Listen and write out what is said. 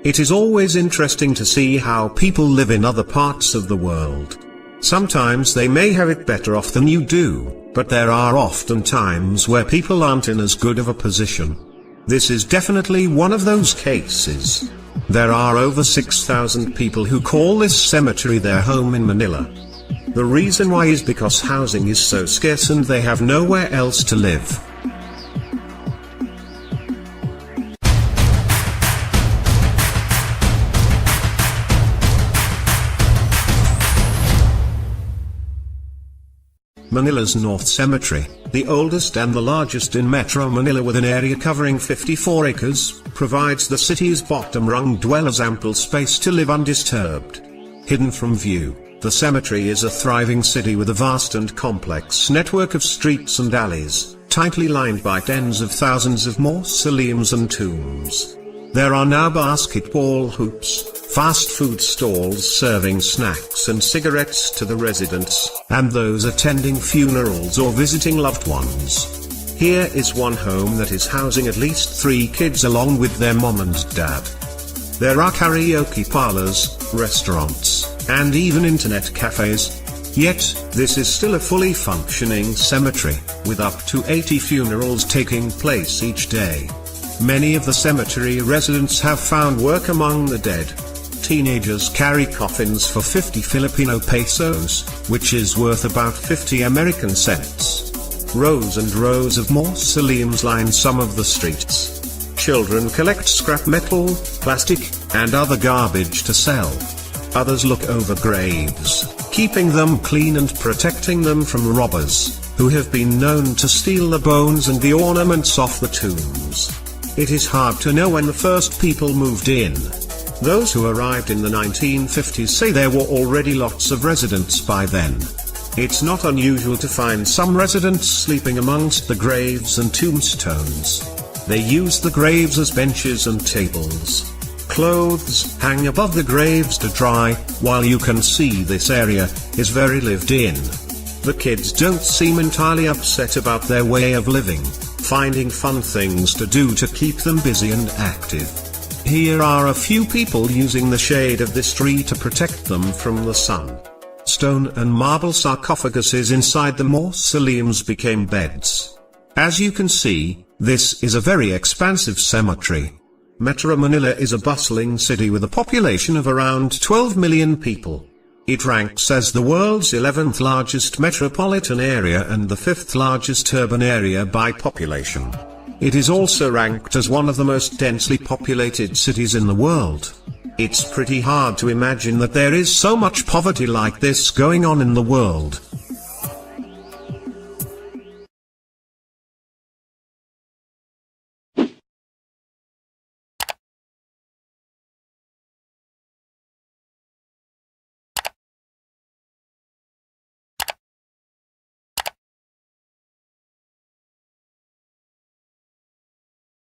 It is always interesting to see how people live in other parts of the world. Sometimes they may have it better off than you do, but there are often times where people aren't in as good of a position. This is definitely one of those cases. There are over 6,000 people who call this cemetery their home in Manila. The reason why is because housing is so scarce and they have nowhere else to live. Manila's North Cemetery, the oldest and the largest in Metro Manila with an area covering 54 acres, provides the city's bottom-rung dwellers ample space to live undisturbed. Hidden from view, the cemetery is a thriving city with a vast and complex network of streets and alleys, tightly lined by tens of thousands of mausoleums and tombs. There are now basketball hoops, fast food stalls serving snacks and cigarettes to the residents, and those attending funerals or visiting loved ones. Here is one home that is housing at least 3 kids along with their mom and dad. There are karaoke parlors, restaurants, and even internet cafes. Yet, this is still a fully functioning cemetery, with up to 80 funerals taking place each day. Many of the cemetery residents have found work among the dead. Teenagers carry coffins for 50 Filipino pesos, which is worth about 50 American cents. Rows and rows of mausoleums line some of the streets. Children collect scrap metal, plastic, and other garbage to sell. Others look over graves, keeping them clean and protecting them from robbers, who have been known to steal the bones and the ornaments off the tombs. It is hard to know when the first people moved in. Those who arrived in the 1950s say there were already lots of residents by then. It's not unusual to find some residents sleeping amongst the graves and tombstones. They use the graves as benches and tables. Clothes hang above the graves to dry, while you can see this area is very lived in. The kids don't seem entirely upset about their way of living, finding fun things to do to keep them busy and active. Here are a few people using the shade of this tree to protect them from the sun. Stone and marble sarcophaguses inside the mausoleums became beds. As you can see, this is a very expansive cemetery. Metro Manila is a bustling city with a population of around 12 million people. It ranks as the world's 11th largest metropolitan area and the 5th largest urban area by population. It is also ranked as one of the most densely populated cities in the world. It's pretty hard to imagine that there is so much poverty like this going on in the world.